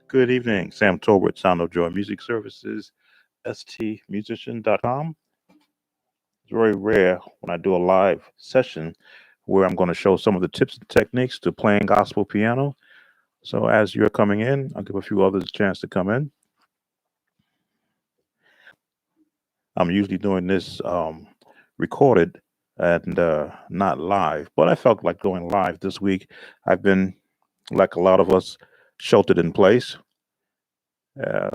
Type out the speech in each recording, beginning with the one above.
Good evening, Sam Tolbert, Sound of Joy Music Services, stmusician.com. It's very rare when I do a live session where I'm going to show some of the tips and techniques to playing gospel piano. So as you're coming in, I'll give a few others a chance to come in. I'm usually doing this recorded and not live, but I felt like going live this week. I've been, like a lot of us, sheltered in place.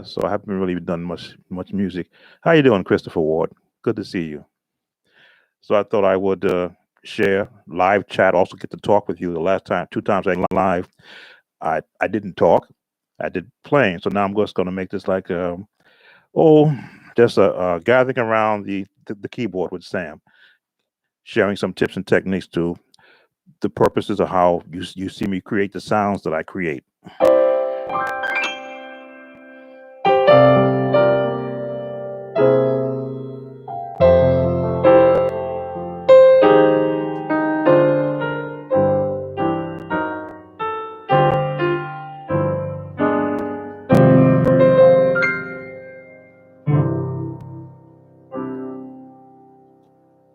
So I haven't really done much music. How you doing, Christopher Ward? Good to see you. So I thought I would share live chat. Also get to talk with you. The last time, 2 times I live, I didn't talk. I did playing. So now I'm just going to make this like oh, just a gathering around the keyboard with Sam, sharing some tips and techniques to the purposes of how you see me create the sounds that I create.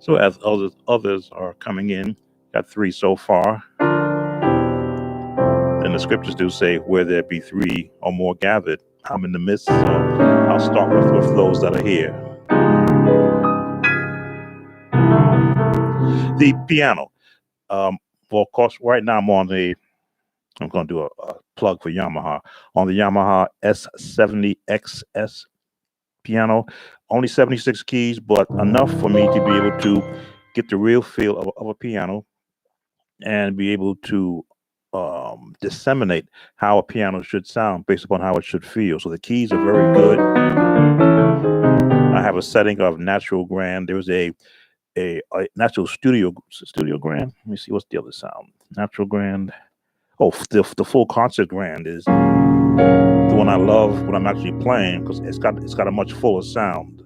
So as others are coming in, got 3 so far. And the scriptures do say, where there be 3 or more gathered, I'm in the midst. So I'll start with those that are here. The piano. Well, of course, right now I'm going to do a plug for Yamaha. On the Yamaha S70XS piano, only 76 keys, but enough for me to be able to get the real feel of a piano and be able to disseminate how a piano should sound based upon how it should feel. So the keys are very good. I have a setting of natural grand. There's a natural studio grand. Let me see, what's the other sound? Natural grand. Oh, the full concert grand is the one I love when I'm actually playing because it's got a much fuller sound.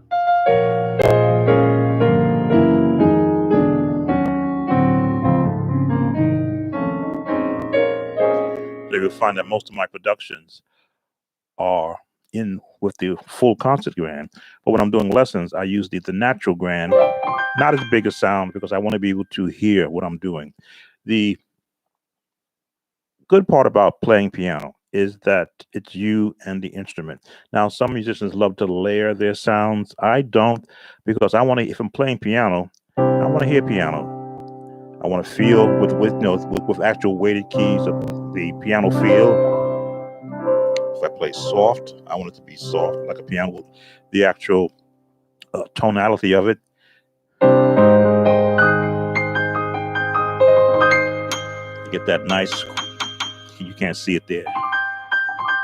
So you'll find that most of my productions are in with the full concert grand. But when I'm doing lessons, I use the natural grand, not as big a sound because I want to be able to hear what I'm doing. The good part about playing piano is that it's you and the instrument. Now, some musicians love to layer their sounds. I don't, because I want to, if I'm playing piano, I want to hear piano. I want to feel with actual weighted keys of the piano feel. If I play soft, I want it to be soft, like a piano. The actual tonality of it. You get that nice. You can't see it there.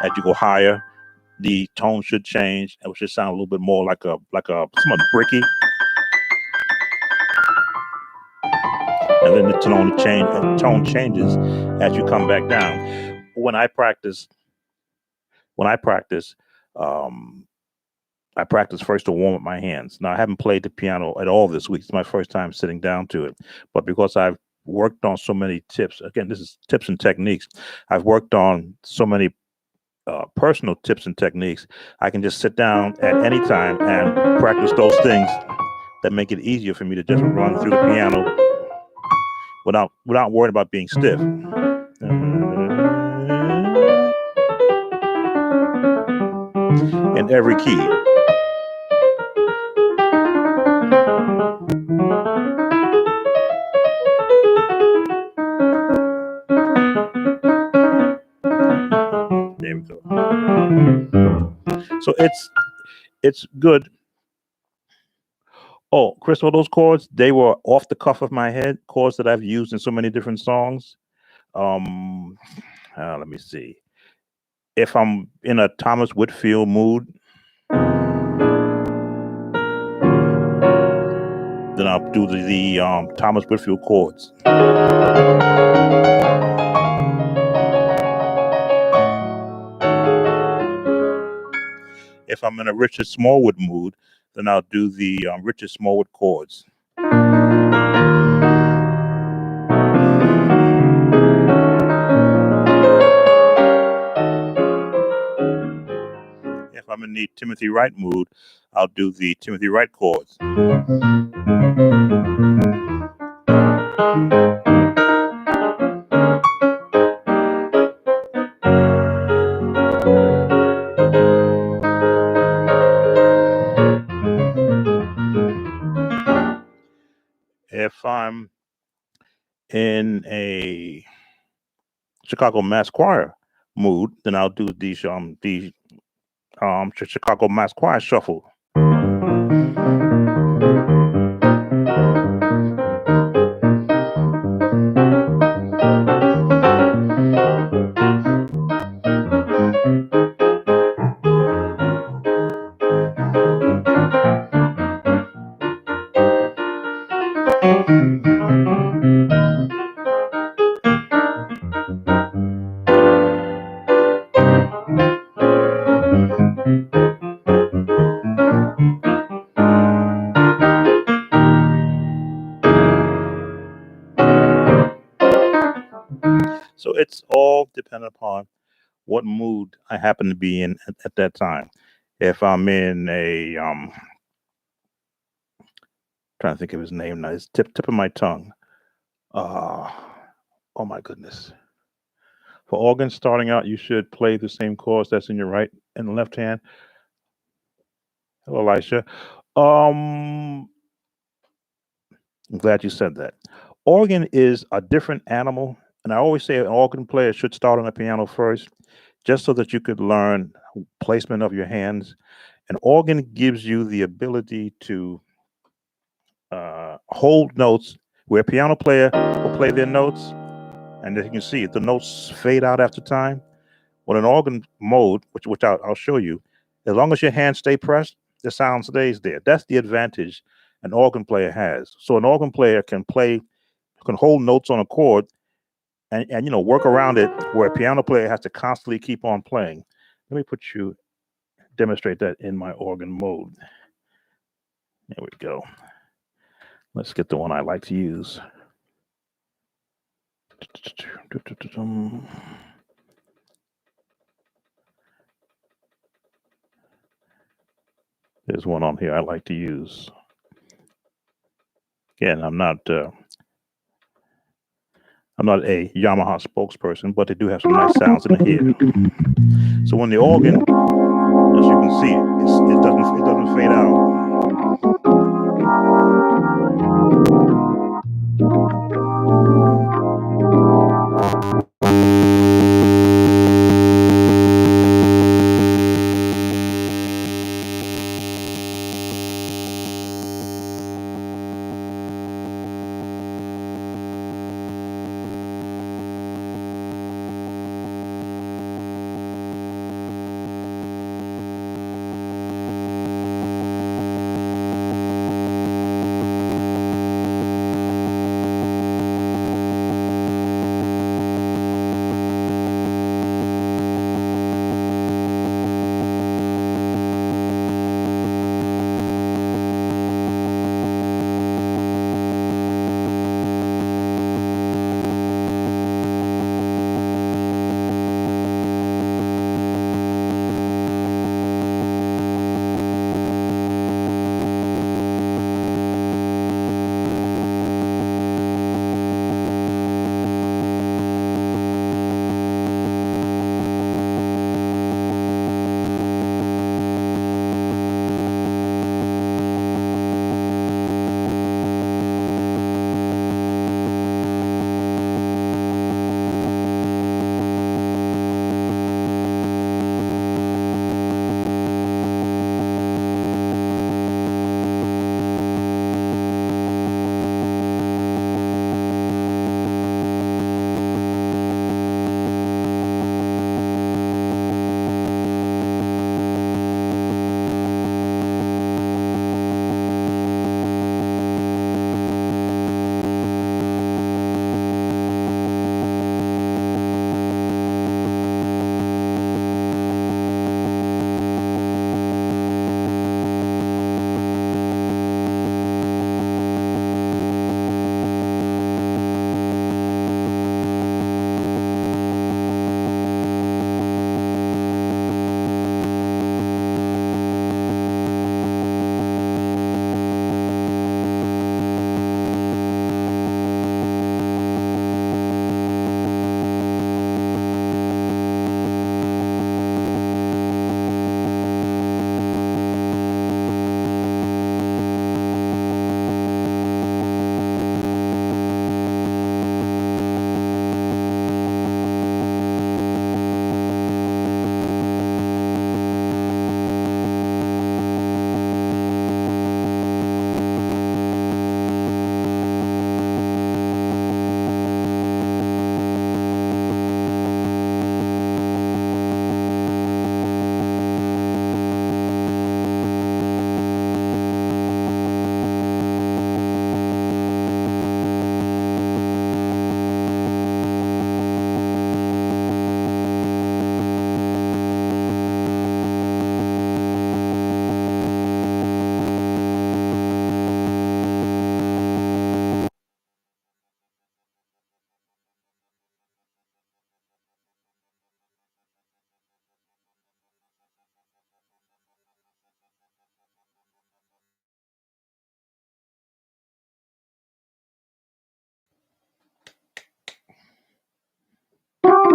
As you go higher, the tone should change. It should sound a little bit more like a somewhat bricky. And then the tone changes as you come back down. When I practice, I practice first to warm up my hands. Now, I haven't played the piano at all this week. It's my first time sitting down to it. But because I've worked on so many tips, again, this is tips and techniques. I've worked on so many personal tips and techniques. I can just sit down at any time and practice those things that make it easier for me to just run through the piano without worrying about being stiff. In every key. There we go. So it's good. Oh, Crystal, those chords, they were off the cuff of my head, chords that I've used in so many different songs. Let me see. If I'm in a Thomas Whitfield mood, then I'll do the Thomas Whitfield chords. If I'm in a Richard Smallwood mood, then I'll do the Richard Smallwood chords. I'm in the Timothy Wright mood, I'll do the Timothy Wright chords. If I'm in a Chicago Mass Choir mood, then I'll do the Chicago Mass Choir shuffle. So it's all dependent upon what mood I happen to be in at that time. If I'm in a trying to think of his name now, it's tip of my tongue. Oh my goodness. For organ starting out, you should play the same chords that's in your right and left hand. Hello, Elisha. I'm glad you said that. Organ is a different animal, and I always say an organ player should start on the piano first, just so that you could learn placement of your hands. An organ gives you the ability to hold notes where a piano player will play their notes, and as you can see, the notes fade out after time. With an organ mode, which I'll show you, as long as your hands stay pressed, the sound stays there. That's the advantage an organ player has. So an organ player can hold notes on a chord and work around it where a piano player has to constantly keep on playing. Let me demonstrate that in my organ mode. There we go. Let's get the one I like to use. There's one on here I like to use. Again, I'm not a Yamaha spokesperson, but they do have some nice sounds in the head. So when the organ, as you can see, it doesn't fade out.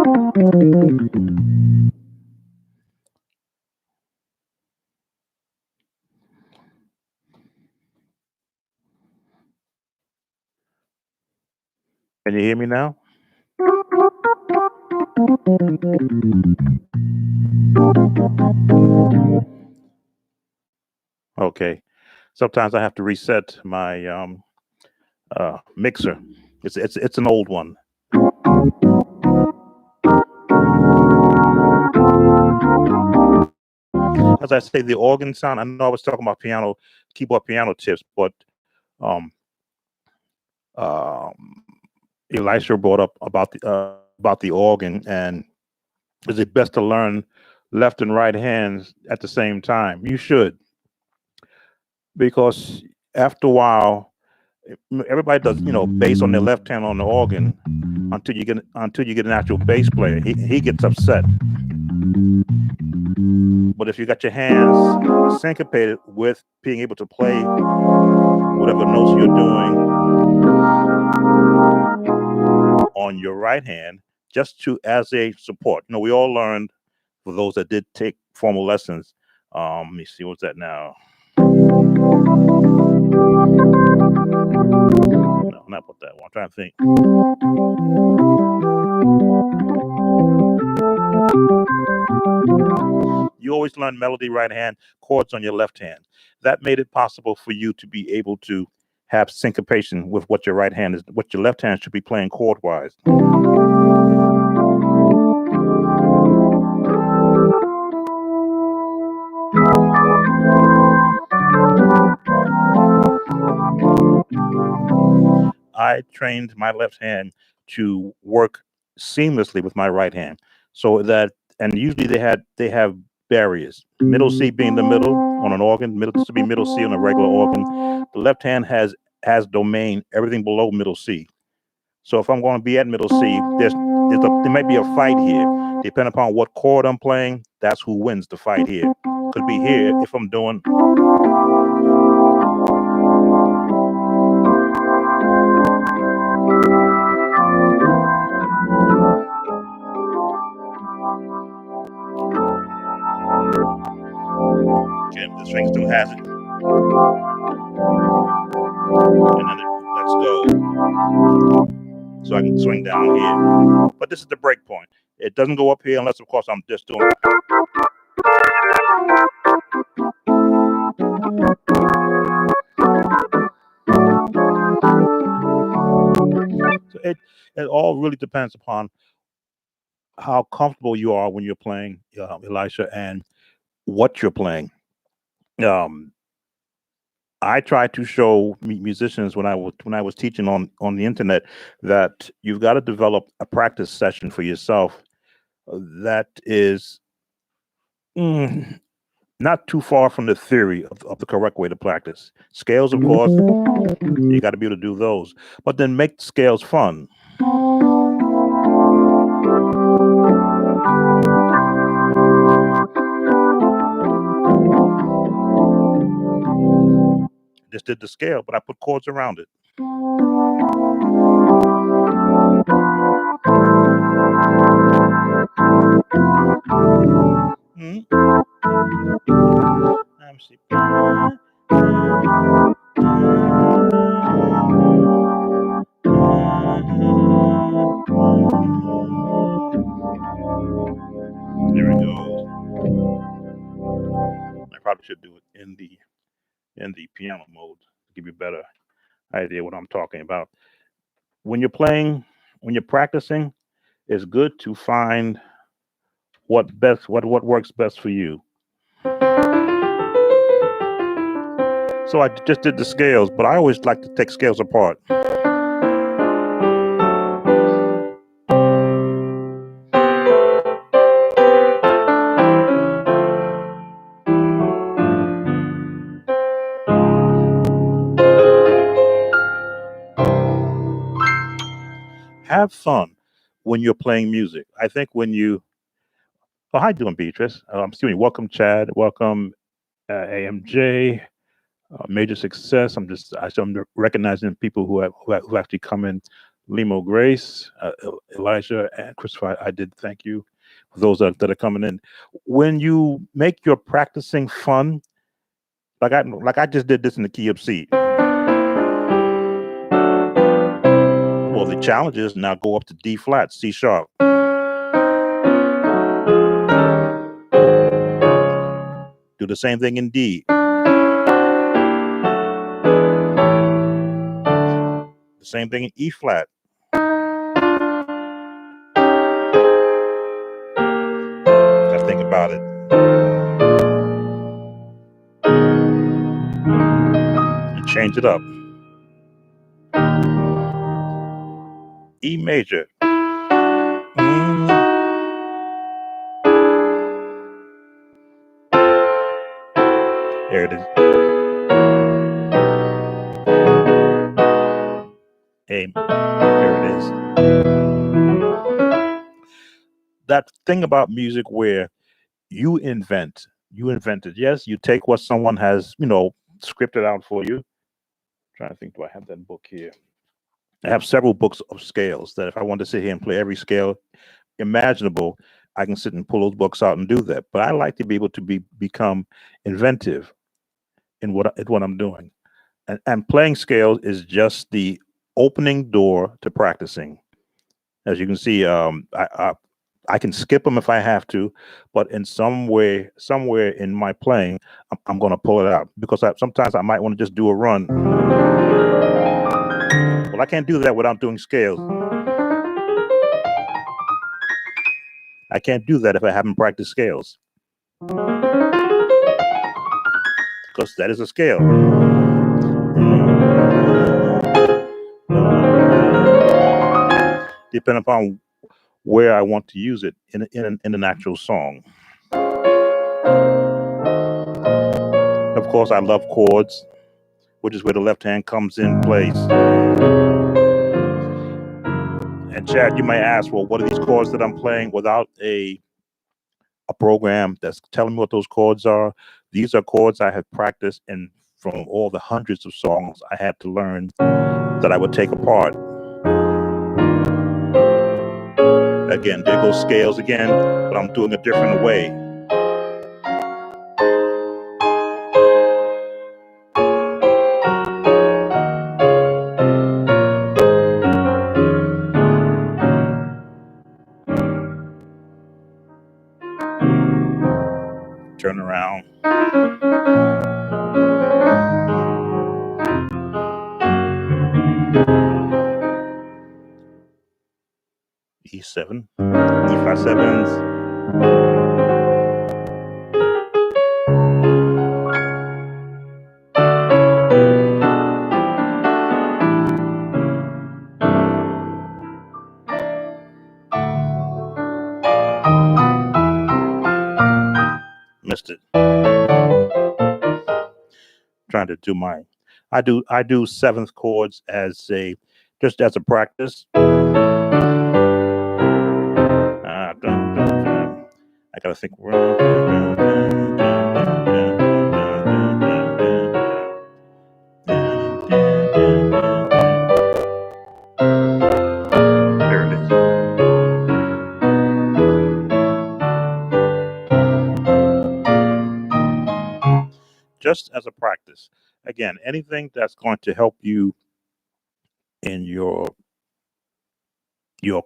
Can you hear me now? Okay. Sometimes I have to reset my mixer. It's an old one. As I say, the organ sound. I know I was talking about piano, keyboard piano tips, but um, um, Elisha brought up about the organ, and is it best to learn left and right hands at the same time? You should, because after a while, everybody does bass on their left hand on the organ until you get an actual bass player. He gets upset. But if you got your hands syncopated with being able to play whatever notes you're doing on your right hand, just to as a support. We all learned, for those that did take formal lessons. Let me see, what's that now? No, not what that one. I'm trying to think. You always learn melody right hand, chords on your left hand. That made it possible for you to be able to have syncopation with what your right hand is, what your left hand should be playing chord wise. I trained my left hand to work seamlessly with my right hand, so that, and usually they have barriers. Middle C being the middle on an organ, middle to be middle C on a regular organ. The left hand has domain everything below middle C. So if I'm going to be at middle C, there might be a fight here. Depending upon what chord I'm playing, that's who wins the fight here. Could be here if I'm doing. Okay, the string still has it. And then let's go. So I can swing down here. But this is the break point. It doesn't go up here unless, of course, I'm just doing. So it all really depends upon how comfortable you are when you're playing, Elisha, and what you're playing. Um, I try to show musicians when I was teaching on the internet that you've got to develop a practice session for yourself that is not too far from the theory of the correct way to practice. Scales, of course, you got to be able to do those, but then make scales fun. Just did the scale, but I put chords around it. Mm-hmm. There we go. I probably should do it in the piano mode to give you a better idea what I'm talking about. When you're playing, when you're practicing, it's good to find what works best for you. So I just did the scales, but I always like to take scales apart. Have fun when you're playing music. I think when you, oh, how you doing, Beatrice? Excuse me. Welcome, Chad. Welcome, AMJ. Major success. I'm recognizing people who actually come in Limo Grace, Elijah, and Christopher. I did thank you for those that are coming in. When you make your practicing fun, like I just did this in the key of C. Well, the challenge is now go up to D flat, C sharp. Do the same thing in D. The same thing in E flat. Gotta think about it. And change it up. E major. There it is. A. There it is. That thing about music where you invented. Yes, you take what someone has, scripted out for you. I'm trying to think, do I have that book here? I have several books of scales that if I want to sit here and play every scale imaginable, I can sit and pull those books out and do that. But I like to be able to become inventive in what I'm doing. And playing scales is just the opening door to practicing. As you can see, I can skip them if I have to, but in some way, somewhere in my playing, I'm going to pull it out because sometimes I might want to just do a run. Well, I can't do that without doing scales. I can't do that if I haven't practiced scales because that is a scale. Depending upon where I want to use it in an actual song. Of course, I love chords, which is where the left hand comes in place. And Chad, you may ask, well, what are these chords that I'm playing without a program that's telling me what those chords are? These are chords I have practiced in from all the hundreds of songs I had to learn that I would take apart. Again, there goes scales again, but I'm doing a different way. Turn around. E7, E flat sevens. Missed it. Trying to do my, I do seventh chords as just as a practice. I gotta think. There it is. Just as a practice. Again, anything that's going to help you in your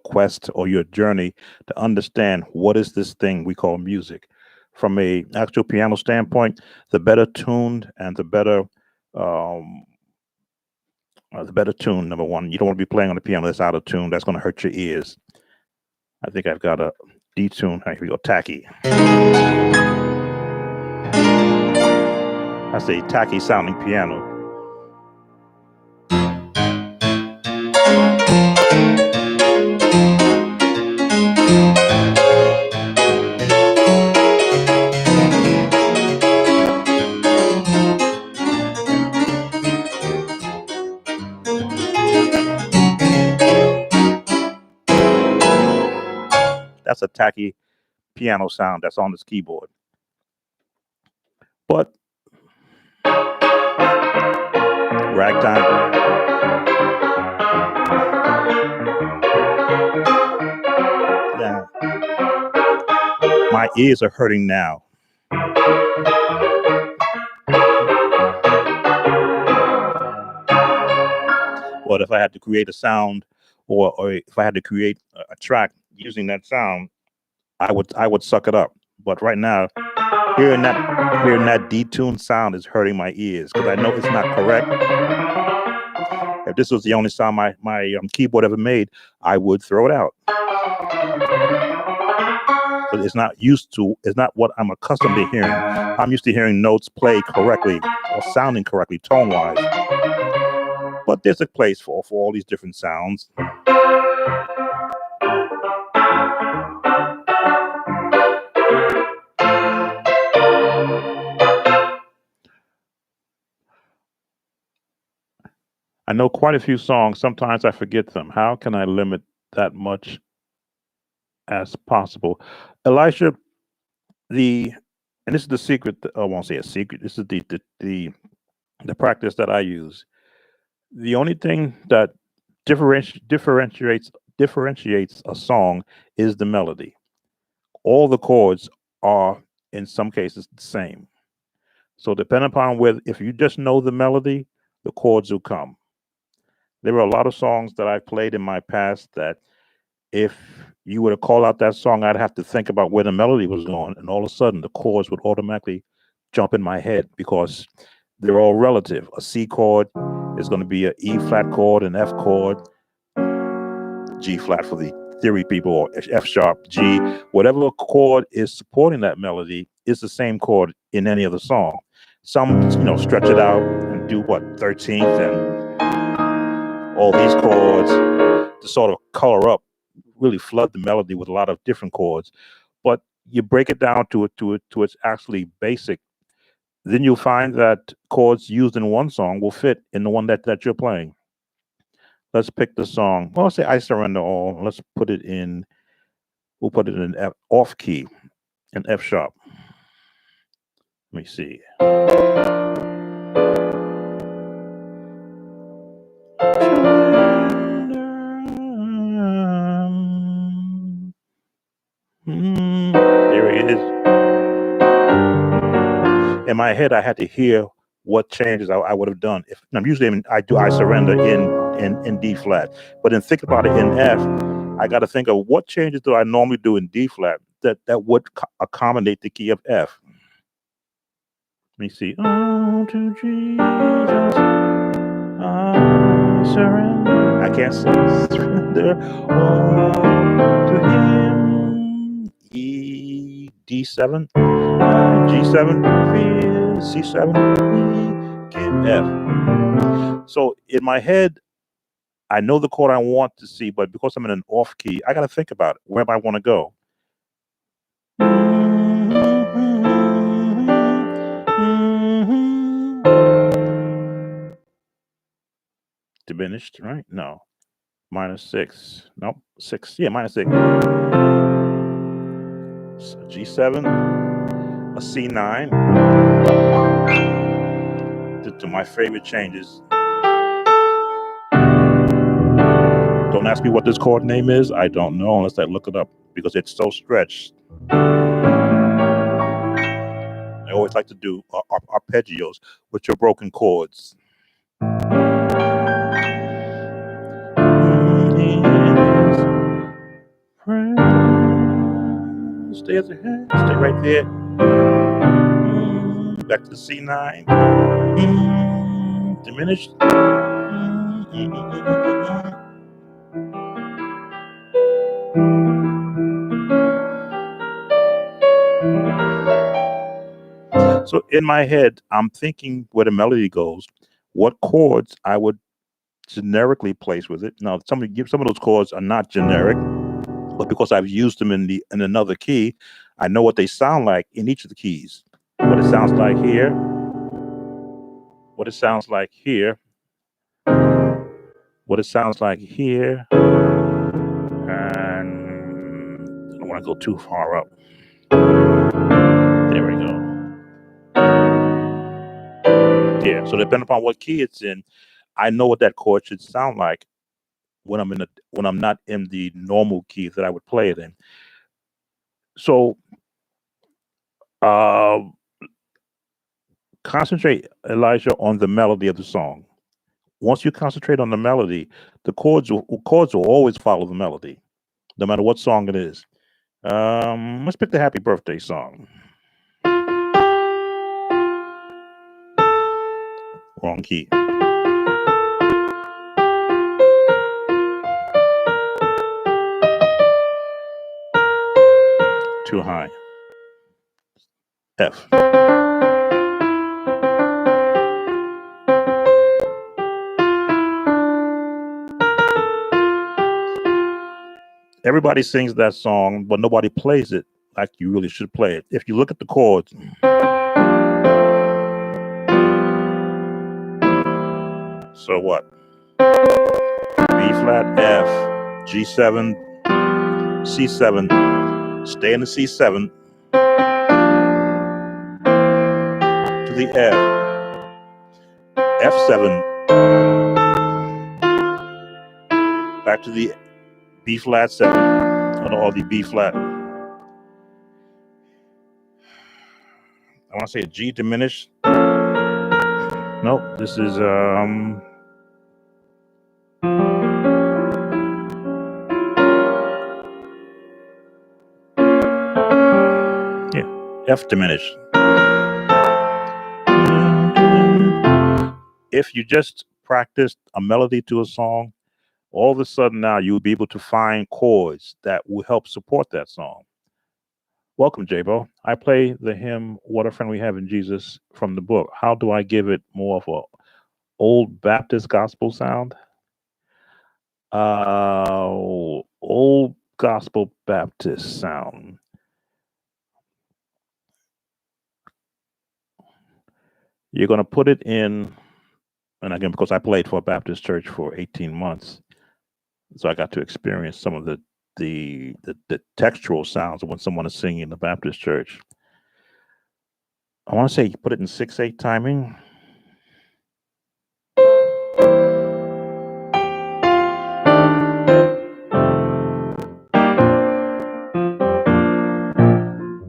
quest or your journey to understand what is this thing we call music. From a actual piano standpoint, the better tuned and the better tune. Number one, you don't want to be playing on the piano that's out of tune. That's going to hurt your ears. I think I've got a D tune. Here we go, tacky. That's a tacky sounding piano. That's a tacky piano sound that's on this keyboard. But ragtime. my ears are hurting now. But if I had to create a sound, or if I had to create a track using that sound, I would suck it up. But right now, hearing that detuned sound is hurting my ears because I know it's not correct. If this was the only sound my keyboard ever made, I would throw it out. But it's not what I'm accustomed to hearing. I'm used to hearing notes played correctly or sounding correctly tone wise. But there's a place for all these different sounds. I know quite a few songs. Sometimes I forget them. How can I limit that much as possible? Elisha, and this is the secret. I won't say a secret. This is the practice that I use. The only thing that differentiates a song is the melody. All the chords are in some cases the same. So depending upon whether if you just know the melody, the chords will come. There were a lot of songs that I played in my past that if you were to call out that song, I'd have to think about where the melody was going, and all of a sudden the chords would automatically jump in my head because they're all relative. A C chord is going to be an E flat chord, an F chord, G flat for the theory people, or F sharp, G. Whatever chord is supporting that melody is the same chord in any other song. Some, stretch it out and do what, 13th and all these chords to sort of color up, really flood the melody with a lot of different chords. But you break it down to its actually basic, then you'll find that chords used in one song will fit in the one that you're playing. Let's pick the song. Well, I'll say I Surrender All. Let's put it in, we'll put it in F, off key, in F sharp. Let me see. There it is. In my head, I had to hear what changes I would have done. If I'm usually I do I Surrender in D flat, but then think about it in F. I got to think of what changes do I normally do in D flat that would accommodate the key of F. Let me see. Oh, to Jesus, I surrender. I can't surrender all to Him. E, D7, G7, C7, E, give F. So in my head, I know the chord I want to see, but because I'm in an off key, I got to think about it. Where do I want to go? Diminished, right? No. -6. Nope. 6. Yeah, -6. So G7, a C9. To my favorite changes. Don't ask me what this chord name is. I don't know unless I look it up because it's so stretched. I always like to do arpeggios, which are broken chords. Stay at the head, stay right there. Back to the C9. Diminished. So in my head, I'm thinking where the melody goes, what chords I would generically place with it. Now, some of those chords are not generic, but because I've used them in another key, I know what they sound like in each of the keys. What it sounds like here, what it sounds like here, what it sounds like here, and I don't want to go too far up. There we go. Yeah, so depending upon what key it's in, I know what that chord should sound like when I'm not in the normal key that I would play it in. So Uh, Concentrate, Elijah, on the melody of the song. Once you concentrate on the melody, the chords will always follow the melody, no matter what song it is. Let's pick the Happy Birthday song. Wrong key. Too high. F. Everybody sings that song, but nobody plays it like you really should play it. If you look at the chords, so what? B flat, F, G7, C7, stay in the C7 to the F, F7, back to the B flat 7, or the B flat. I want to say a G diminished. Nope, this is yeah, F diminished. If you just practiced a melody to a song, all of a sudden now you'll be able to find chords that will help support that song. Welcome, J-Bo. I play the hymn "What a Friend We Have in Jesus" from the book. How do I give it more of a old Baptist gospel sound? Old gospel Baptist sound. You're going to put it in, and again, because I played for a Baptist church for 18 months, so I got to experience some of the textural sounds of when someone is singing in the Baptist church. I want to say you put it in 6/8 timing.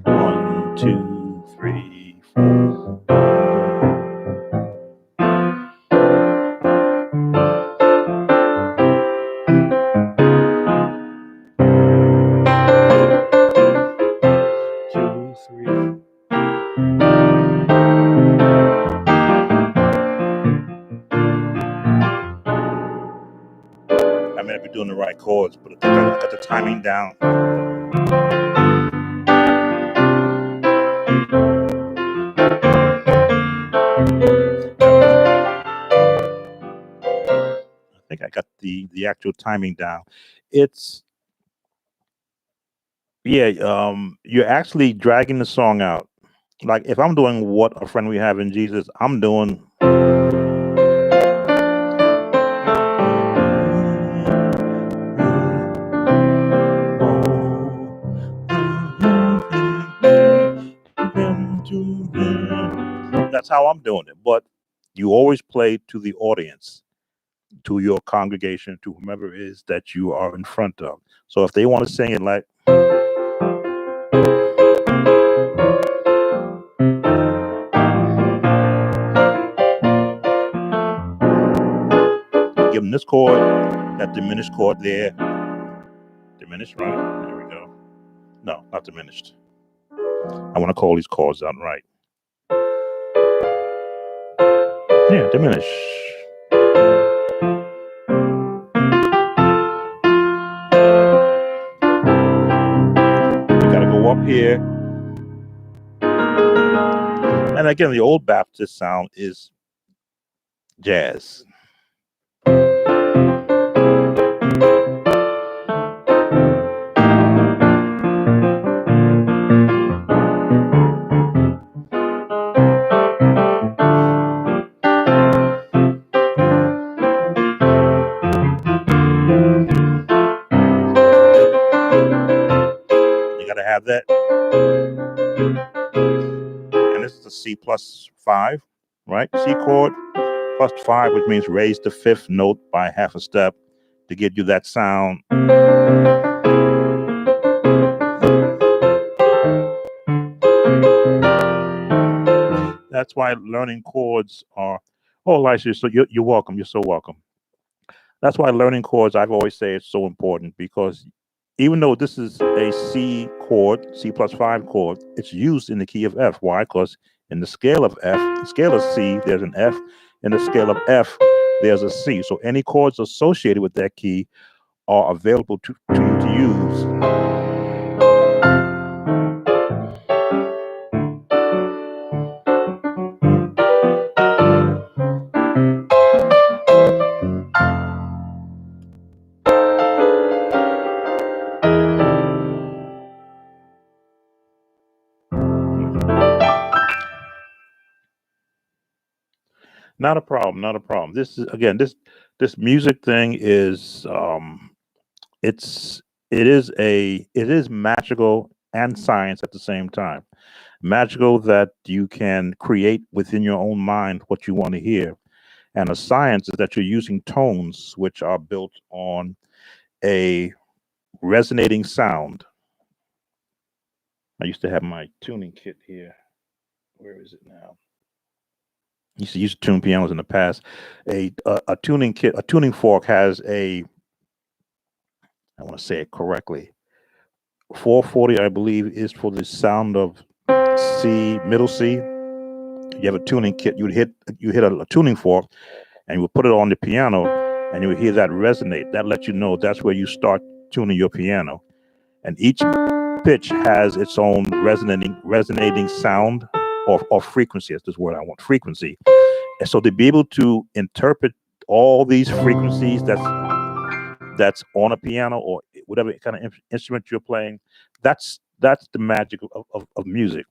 One, two, three, four. Two, three. I may not be doing the right chords, but I think I got the timing down. I think I got the actual timing down. It's you're actually dragging the song out. Like if I'm doing "What a Friend We Have in Jesus," I'm doing. That's how I'm doing it. But you always play to the audience, to your congregation, to whomever it is that you are in front of. So if they want to sing it like, give them this chord, that diminished chord there. Diminished, right? There we go. No, not diminished. I want to call these chords out right. Yeah, diminish. You got to go up here. And again, the old Baptist sound is jazz. You got to have that. And this is a C plus 5, right? C chord plus 5, which means raise the 5th note by half a step to give you that sound. That's why learning chords are. Oh, Elisha, so you're welcome. You're so welcome. That's why learning chords, I've always say, it's so important because even though this is a C chord, C+5 chord, it's used in the key of F. Why? Because in the scale of F, the scale of C, there's an F. In the scale of F, there's a C. So any chords associated with that key are available to you to use. Not a problem. Not a problem. This is again this music thing is it's it is magical and science at the same time. Magical that you can create within your own mind what you want to hear, and a science is that you're using tones which are built on a resonating sound. I used to have my tuning kit here. Where is it now? Used to use to tune pianos in the past. A tuning kit, a tuning fork has a, I want to say it correctly, 440, I believe, is for the sound of C, middle C. You have a tuning kit. You hit a tuning fork, and you would put it on the piano, and you would hear that resonate. That lets you know that's where you start tuning your piano. And each pitch has its own resonating sound or frequency. That's the word I want, frequency. And so to be able to interpret all these frequencies that's on a piano or whatever kind of instrument you're playing, that's the magic of music.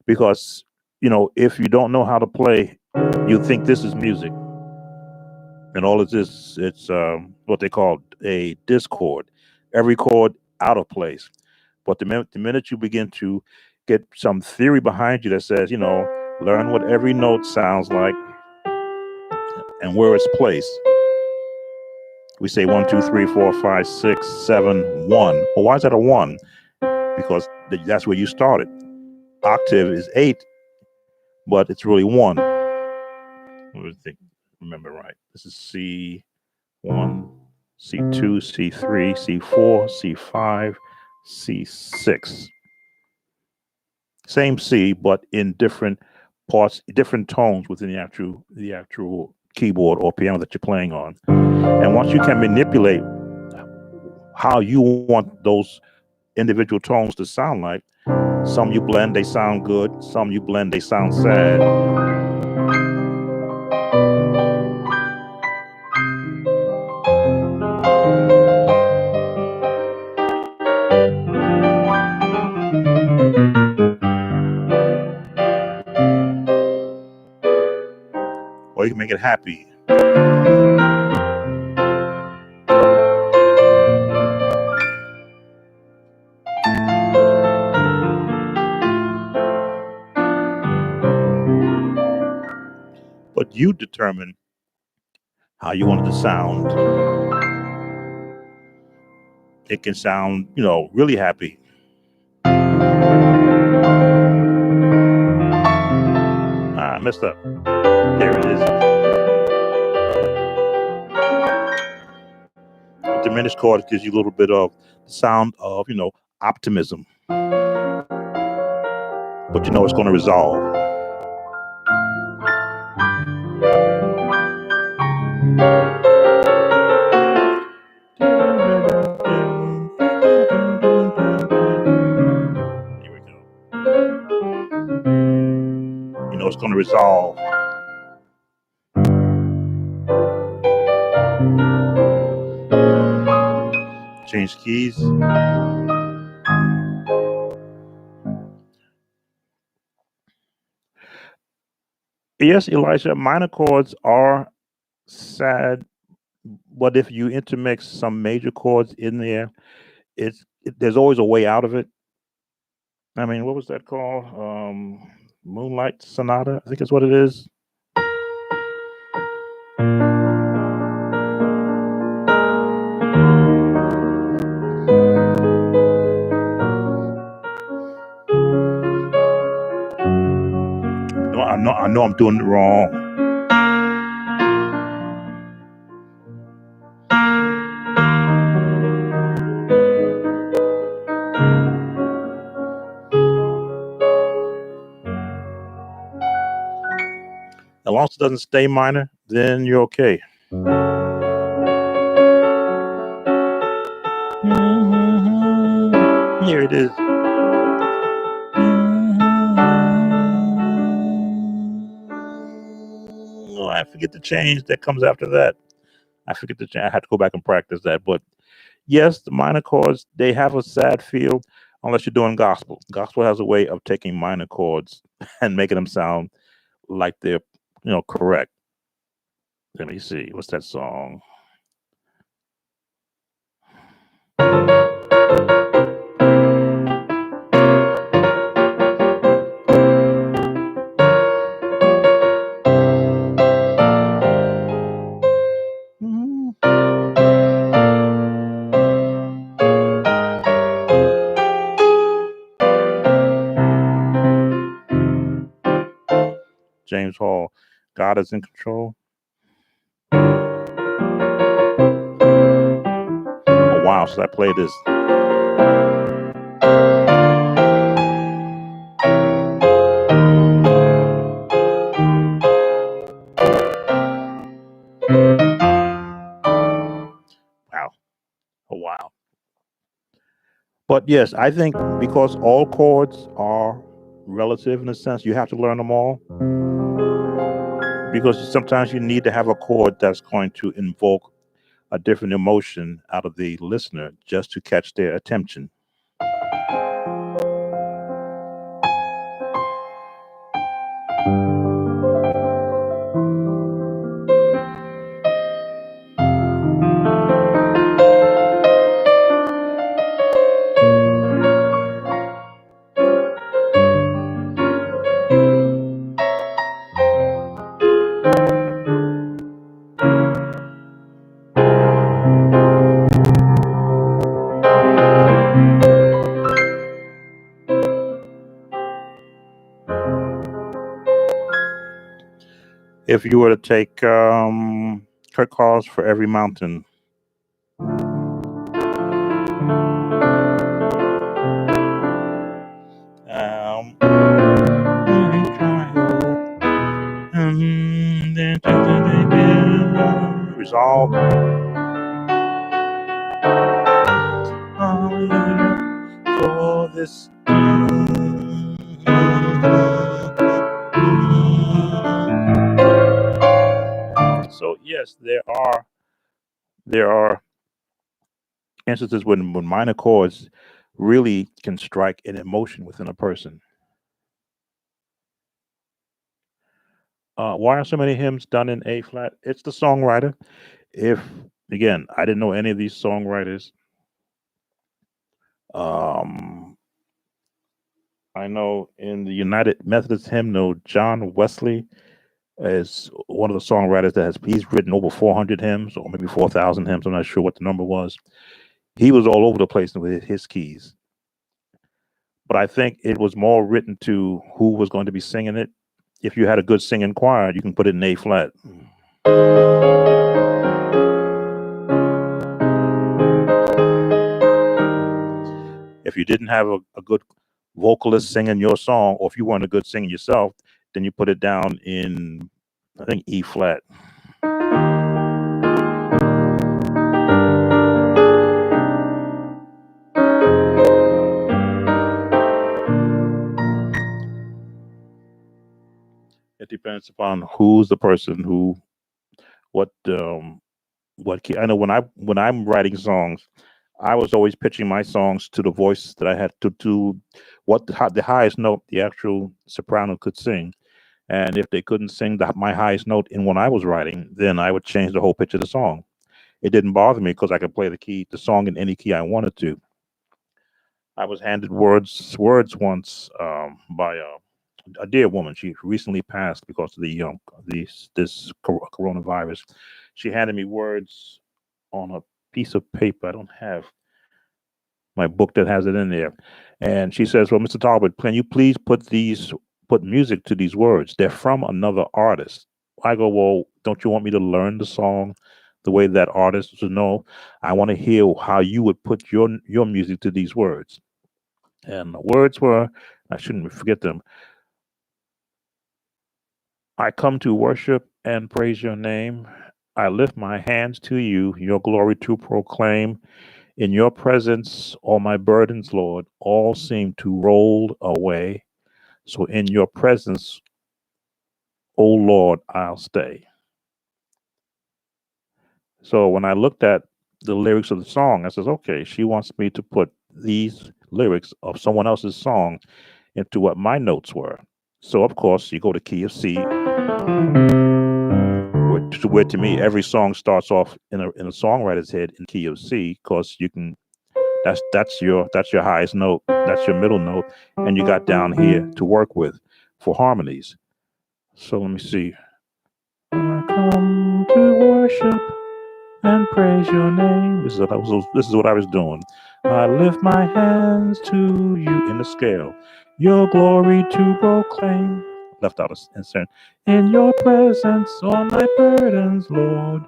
Because if you don't know how to play, you think this is music, and all of this, it's what they call a discord. Every chord out of place. But the minute you begin to get some theory behind you that says, learn what every note sounds like and where it's placed. We say 1, 2, 3, 4, 5, 6, 7, 1. Well, why is that a 1? Because that's where you started. Octave is 8, but it's really 1. Let me think. Remember right. This is C1, C2, C3, C4, C5, C6. Same C, but in different parts, different tones within the actual keyboard or piano that you're playing on. And once you can manipulate how you want those individual tones to sound like, some you blend, they sound good. Some you blend, they sound sad. Or you can make it happy. But you determine how you want it to sound. It can sound, really happy. I messed up. There it is. A diminished chord gives you a little bit of the sound of, optimism. But it's going to resolve. Here we go. It's going to resolve. Change keys. Yes, Elijah, minor chords are sad, but if you intermix some major chords in there, there's always a way out of it. I mean, what was that called? Moonlight Sonata, I think is what it is. I know I'm doing it wrong. As long as it doesn't stay minor, then you're okay. Here it is. Oh, I forget the change that comes after that. I forget the change. I had to go back and practice that. But yes, the minor chords, they have a sad feel unless you're doing gospel. Gospel has a way of taking minor chords and making them sound like they're, correct. Let me see. What's that song? James Hall, God is in control. Oh, wow. So I played this. Wow. Oh, wow. But yes, I think because all chords are relative in a sense, you have to learn them all. Because sometimes you need to have a chord that's going to invoke a different emotion out of the listener just to catch their attention. If you were to take Kurt Carl's For Every Mountain, Resolve. For this. So yes, there are instances when minor chords really can strike an emotion within a person. Why are so many hymns done in A flat? It's the songwriter. If again, I didn't know any of these songwriters. Um, I know in the United Methodist Hymnal, John Wesley is one of the songwriters he's written over 400 hymns or maybe 4,000 hymns. I'm not sure what the number was. He was all over the place with his keys. But I think it was more written to who was going to be singing it. If you had a good singing choir, you can put it in A flat. If you didn't have a good vocalist singing your song, or if you weren't a good singer yourself, then you put it down in, I think, E flat. It depends upon who's the person, what key. I know when I'm writing songs, I was always pitching my songs to the voice that I had to what the highest note the actual soprano could sing. And if they couldn't sing my highest note in what I was writing, then I would change the whole pitch of the song. It didn't bother me because I could play the song in any key I wanted to. I was handed words once by a dear woman. She recently passed because of this coronavirus. She handed me words on a piece of paper. I don't have my book that has it in there. And she says, "Well, Mr. Talbot, can you please put these put music to these words. They're from another artist. I go, well, don't you want me to learn the song the way that artist should know? I want to hear how you would put your music to these words. And the words were, I shouldn't forget them. I come to worship and praise your name. I lift my hands to you, your glory to proclaim. In your presence, all my burdens, Lord, all seem to roll away. So in your presence, O Lord, I'll stay. So when I looked at the lyrics of the song, I says, okay, she wants me to put these lyrics of someone else's song into what my notes were. So of course, you go to key of C, where to me every song starts off in a songwriter's head in key of C, because you can that's your highest note, that's your middle note, and you got down here to work with for harmonies. So let me see. I come to worship and praise your name. This is what I was doing. I lift my hands to you in the scale, your glory to proclaim. Left out a insert. In your presence, all my burdens, Lord,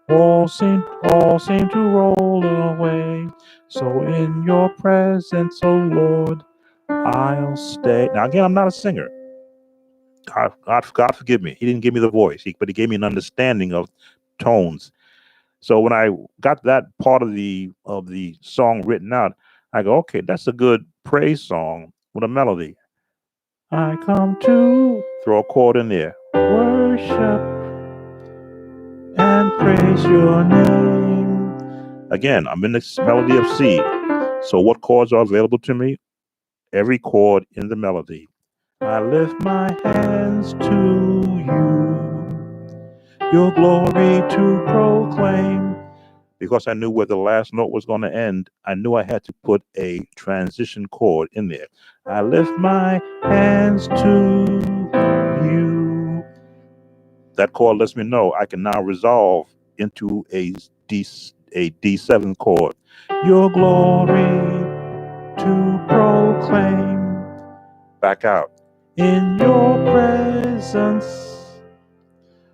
all seem to roll away. So in your presence, oh Lord, I'll stay. Now again, I'm not a singer. God forgive me. He didn't give me the voice, but he gave me an understanding of tones. So when I got that part of the song written out, I go, okay, that's a good praise song with a melody. I come to throw a chord in there, worship and praise your name. Again, I'm in this melody of C. So what chords are available to me? Every chord in the melody. I lift my hands to you, your glory to proclaim. Because I knew where the last note was going to end, I knew I had to put a transition chord in there. I lift my hands to you. That chord lets me know I can now resolve into a D7 chord. Your glory to proclaim. Back out. In your presence,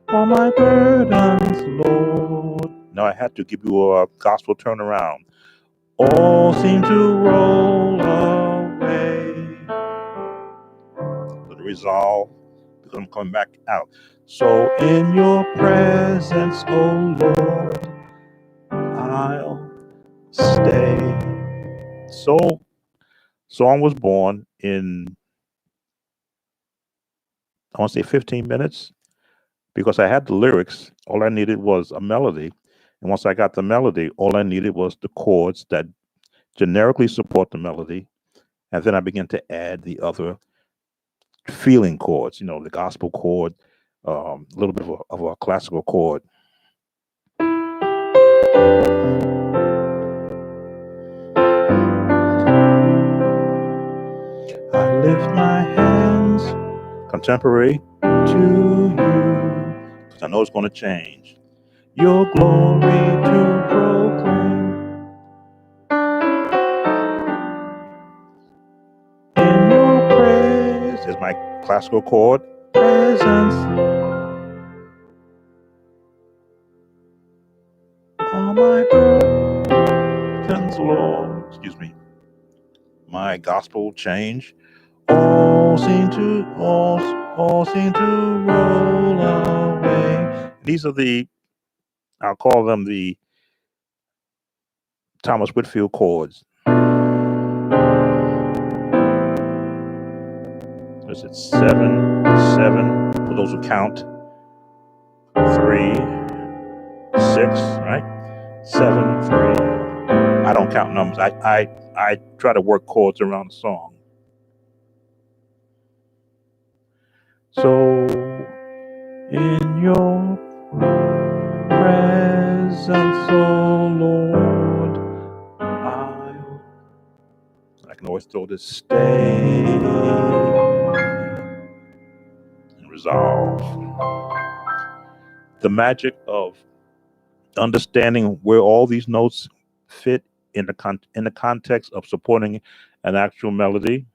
all my burdens, Lord. Now I had to give you a gospel turnaround. All seem to roll away. But resolve, because I'm coming back out. So in your presence, oh Lord, I'll stay. So song was born in, I want to say 15 minutes, because I had the lyrics. All I needed was a melody. And once I got the melody, all I needed was the chords that generically support the melody. And then I began to add the other feeling chords, the gospel chord, a little bit of a classical chord. I lift my hands, contemporary, to you, because I know it's going to change. Your glory to proclaim. In your praise is my classical chord. Presence, all my burdens, Lord. Excuse me. My gospel change. All seem to roll away. These are I'll call them the Thomas Whitfield chords. Is it 7, 7, for those who count? 3, 6, right? 7, 3. I don't count numbers. I try to work chords around the song. So in your presence, oh Lord, I can always throw this stay and resolve. The magic of understanding where all these notes fit in the context of supporting an actual melody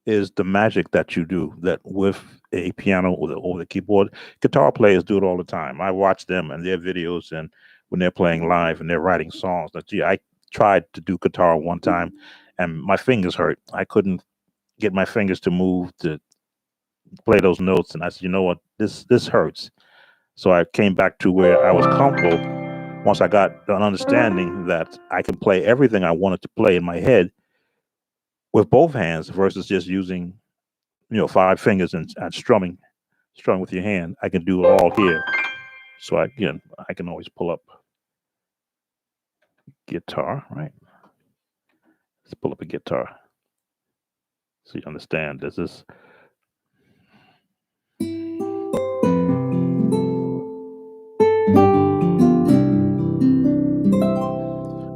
is the magic that you do that with a piano or the keyboard. Guitar players do it all the time. I watch them and their videos, and when they're playing live and they're writing songs. Like, gee, I tried to do guitar one time, and my fingers hurt. I couldn't get my fingers to move to play those notes, and I said, you know what, this hurts. So I came back to where I was comfortable once I got an understanding that I can play everything I wanted to play in my head with both hands versus just using, five fingers and strumming with your hand. I can do it all here. So I can always pull up guitar, right? Let's pull up a guitar so you understand. This is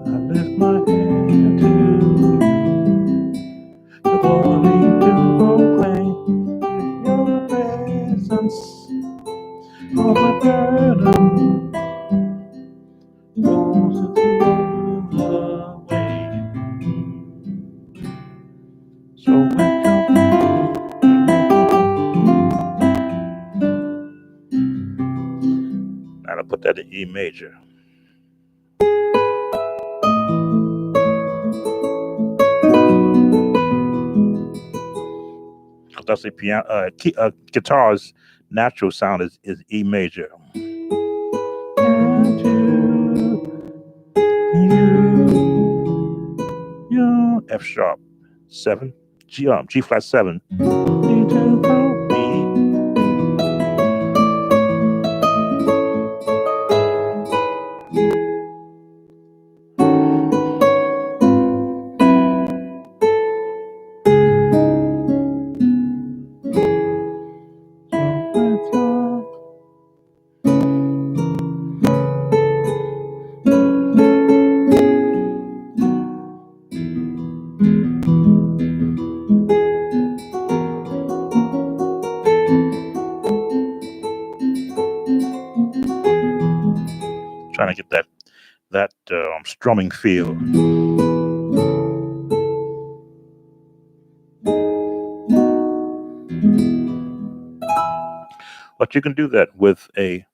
I lift my hand to you, the glory to proclaim your presence. All my burden rolls into the way. So with now to put that in E major. That's the piano. Guitar's natural sound is E major. And you, F sharp, 7, G flat 7. Trying to get that strumming feel. But you can do that with a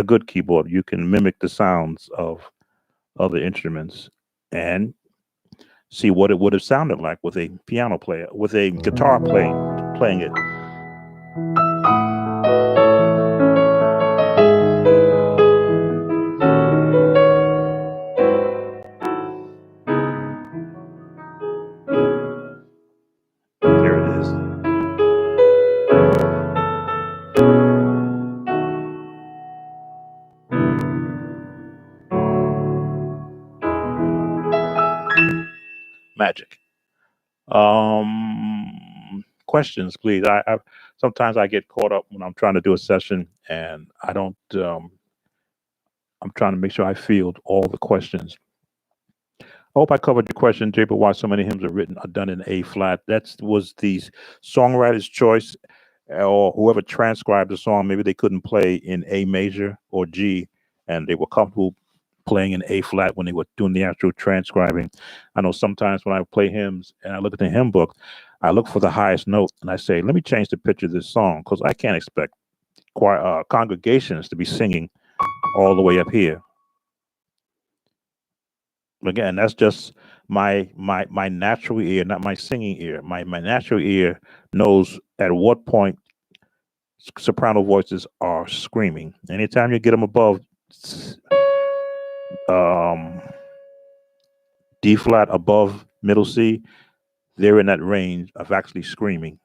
good keyboard. You can mimic the sounds of other instruments and see what it would have sounded like with a piano player, with a guitar playing it. Here it is. Magic. Questions, please. I sometimes I get caught up when I'm trying to do a session, and I don't. I'm trying to make sure I field all the questions. I hope I covered your question, Jay. But why so many hymns are done in A flat? That was the songwriter's choice, or whoever transcribed the song. Maybe they couldn't play in A major or G, and they were comfortable playing in A flat when they were doing the actual transcribing. I know sometimes when I play hymns and I look at the hymn book, I look for the highest note and I say, let me change the pitch of this song because I can't expect congregations to be singing all the way up here. Again, that's just my natural ear, not my singing ear. My natural ear knows at what point soprano voices are screaming. Anytime you get them above um, D flat, above middle C, they're in that range of actually screaming.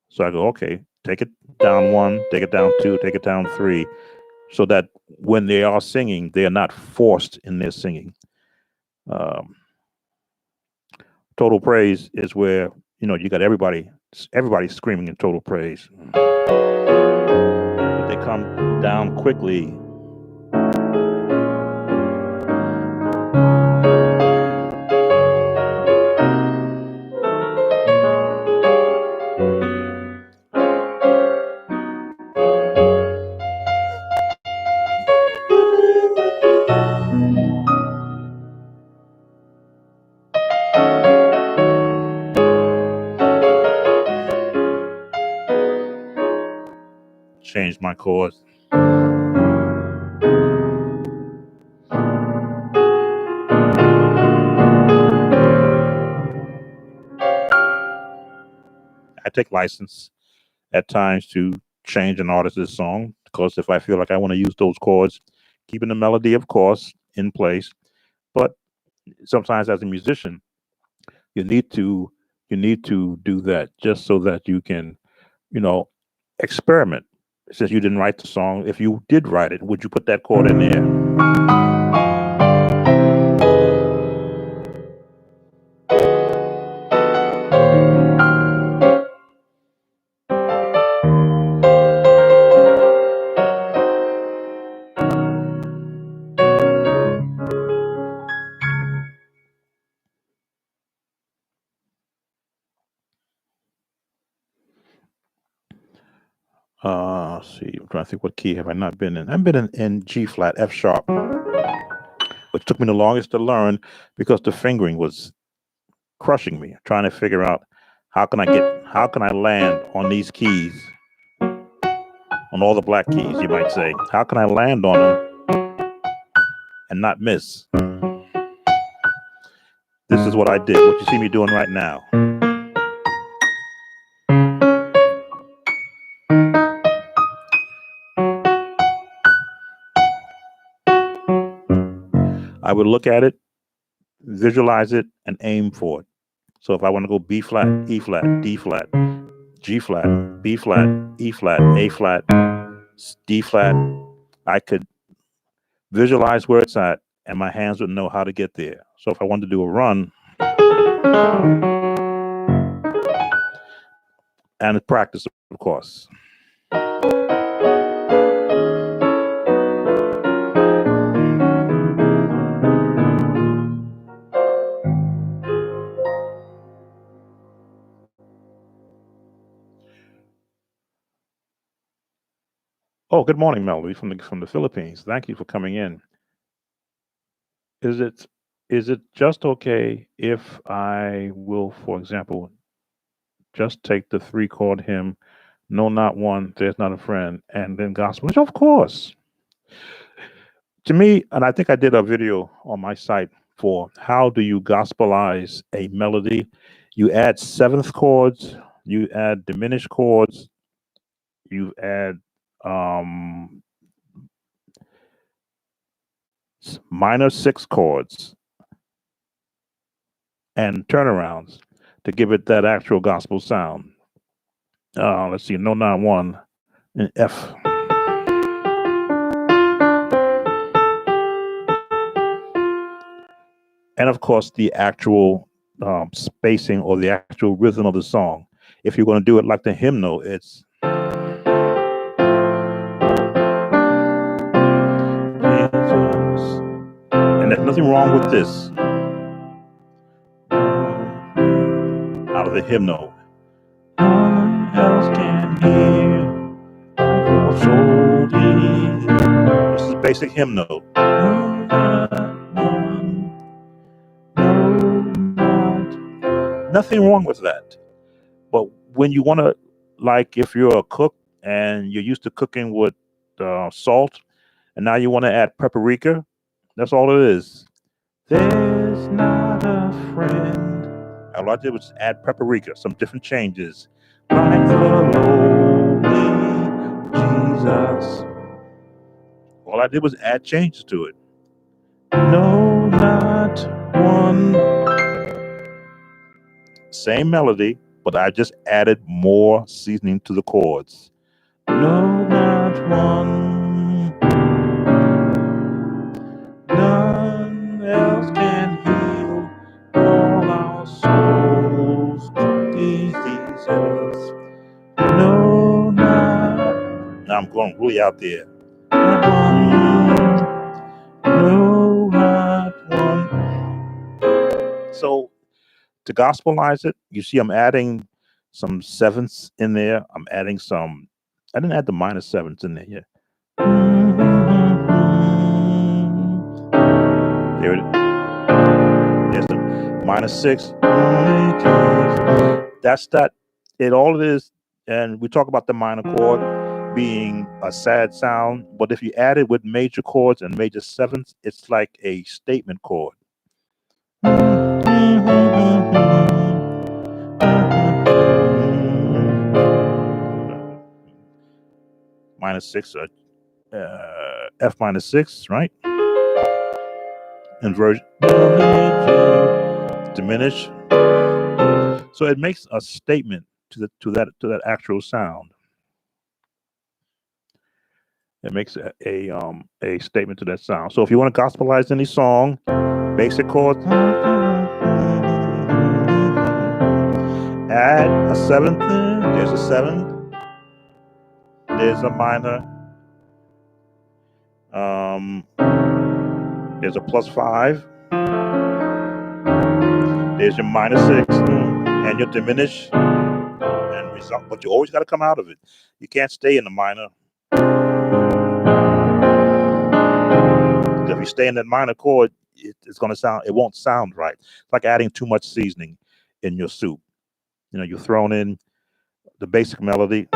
So I go, okay, take it down 1, take it down 2, take it down 3, so that when they are singing, they are not forced in their singing. Total praise is where you got everybody screaming in total praise, but they come down quickly. change my chords. I take license at times to change an artist's song, because if I feel like I want to use those chords, keeping the melody, of course, in place. But sometimes as a musician, you need to do that just so that you can, you know, experiment. Since you didn't write the song, if you did write it, would you put that chord in there? Let's see. I'm trying to think, what key have I not been in? I've been in G flat, F sharp, which took me the longest to learn because the fingering was crushing me. Trying to figure out how can I land on these keys, on all the black keys, you might say. How can I land on them and not miss? This is what I did. What you see me doing right now. I would look at it, visualize it, and aim for it. So if I want to go B flat, E flat, D flat, G flat, B flat, E flat, A flat, D flat, I could visualize where it's at, and my hands would know how to get there. So if I wanted to do a run, and practice, of course. Oh, good morning, Melody, from the Philippines. Thank you for coming in. Is it just okay if I will, for example, just take the 3 chord hymn, No Not One, There's Not a Friend, and then gospel? Which, of course. To me, and I think I did a video on my site for how do you gospelize a melody. You add seventh chords, you add diminished chords, you add um, minor 6 chords and turnarounds to give it that actual gospel sound. Let's see, No Not One in F. And of course, the actual spacing or the actual rhythm of the song. If you're going to do it like the hymnal, it's Jesus. And there's nothing wrong with this. Out of the hymnal. No one else can hear for so deep. This is basic hymnal. No, not one. No, not. Nothing wrong with that. But when you want to, like if you're a cook and you're used to cooking with salt, and now you want to add paprika, that's all it is. There's not a friend. All I did was add paprika, some different changes. Like the lowly Jesus. All I did was add changes to it. No, not one. Same melody, but I just added more seasoning to the chords. No, not one. None else can heal all our souls' diseases. No, not. Now I'm going really out there. Not one. No, not one. So to gospelize it, you see I'm adding some sevenths in there. I'm adding some, I didn't add the minor sevenths in there yet. There it is. There's the minor 6. That's that. It all it is. And we talk about the minor chord. being a sad sound, but if you add it with major chords and major sevenths, it's like a statement chord. -6, F -6, right? Inversion, diminish. So it makes a statement to that actual sound. It makes a statement to that sound. So if you want to gospelize any song, basic chords, add a seventh. There's a seventh. There's a minor. There's a +5. There's your -6, and your diminish and result. But you always got to come out of it. You can't stay in the minor. If you stay in that minor chord, it's going to sound. It won't sound right. It's like adding too much seasoning in your soup. You're throwing in the basic melody,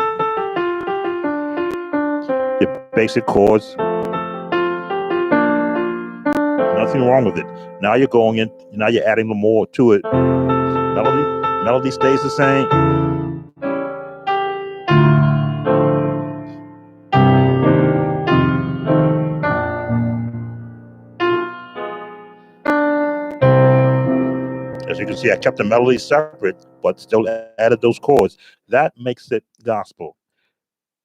your basic chords. Nothing wrong with it. Now you're going in. Now you're adding more to it. Melody stays the same. As you can see, I kept the melody separate, but still added those chords. That makes it gospel.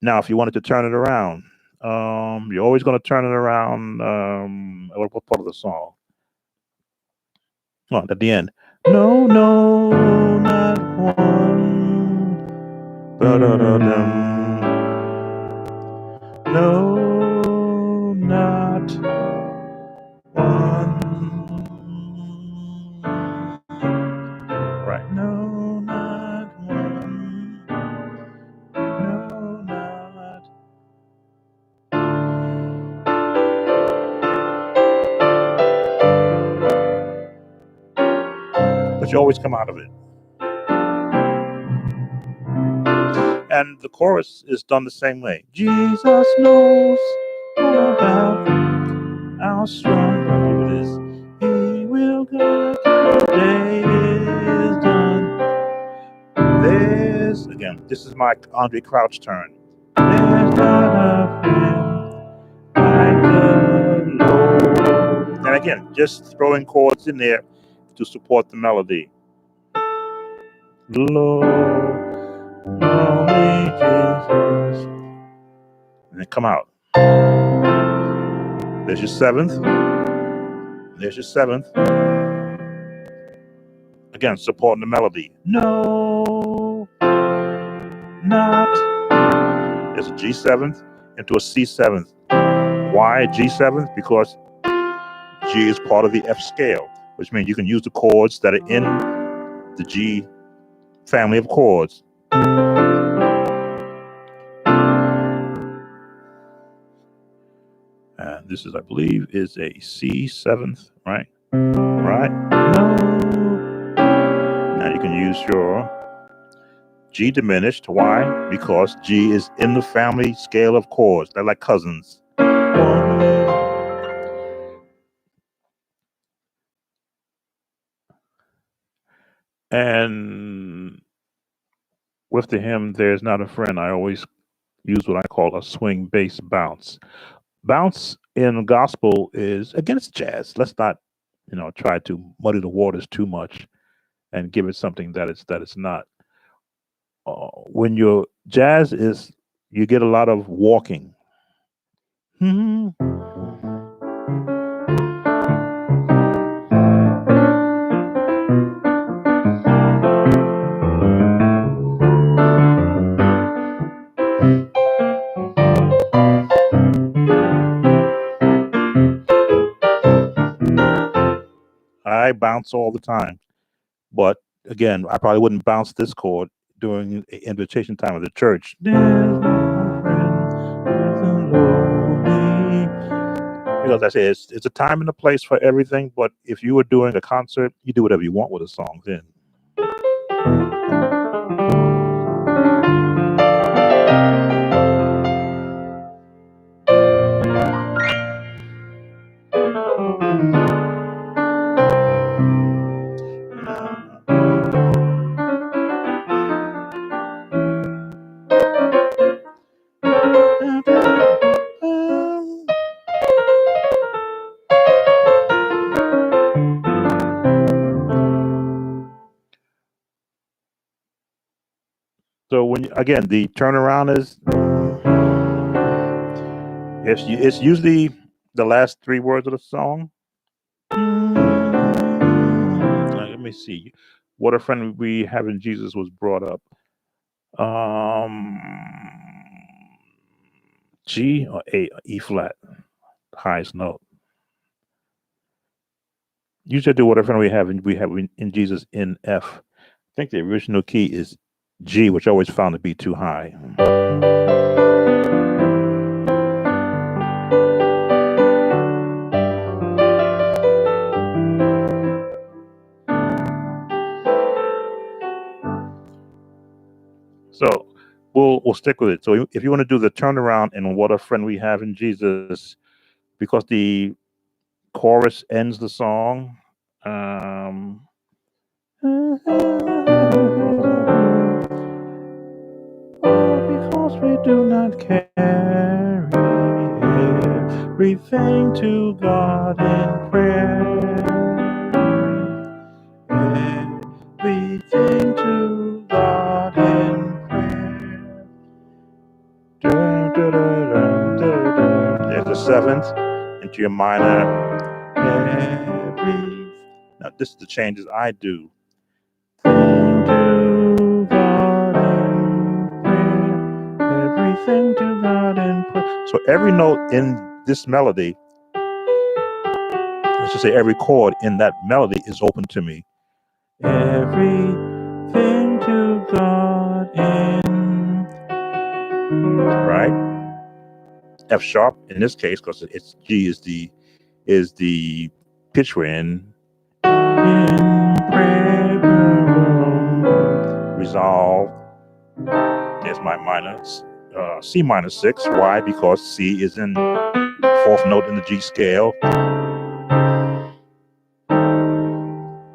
Now, if you wanted to turn it around, you're always going to turn it around. What part of the song? Oh, at the end. No, no, not one. Ba-da-da-dum. No, not one. Right. No, not one. No, not. But you always come out of it. And the chorus is done the same way. Jesus knows all about how strong it is. He will guide the day is done. This is my Andre Crouch turn. There's not a friend like the Lord. And again, just throwing chords in there to support the melody. Lord, only Jesus. And then come out. There's your seventh. There's your seventh. Again, supporting the melody. No, not. There's a G7th into a C7th. Why G7th? Because G is part of the F scale, which means you can use the chords that are in the G family of chords. And this is, I believe, is a C7th, right? Right? No. Now you can use your G diminished. Why? Because G is in the family scale of chords. They're like cousins. And with the hymn, There's Not a Friend, I always use what I call a swing bass bounce. Bounce in gospel is against jazz. Let's not, try to muddy the waters too much and give it something that it's not. When your jazz is, you get a lot of walking. I bounce all the time, but again, I probably wouldn't bounce this chord during the invitation time of the church. Because I say it's a time and a place for everything, but if you were doing a concert, you do whatever you want with a song then. So again, the turnaround is it's usually the last three words of the song. Let me see. What a friend we have in Jesus was brought up. Um, G or A, E flat, highest note. You should do what a friend we have in Jesus in F. I think the original key is G, which I always found to be too high. So we'll stick with it. So if you want to do the turnaround and what a friend we have in Jesus, because the chorus ends the song. Because we do not carry everything to God in prayer. Everything to God in prayer. Dun, dun, dun, dun, dun, dun. There's the seventh into your minor. Now this is the changes I do. To God in prayer. Everything to God in prayer. So every note in this melody, let's just say every chord in that melody is open to me. Everything to God in, right? F sharp in this case, because it's G is the pitch we're in. In prayer, resolve. There's my minor, C minor 6. Why? Because C is in fourth note in the G scale.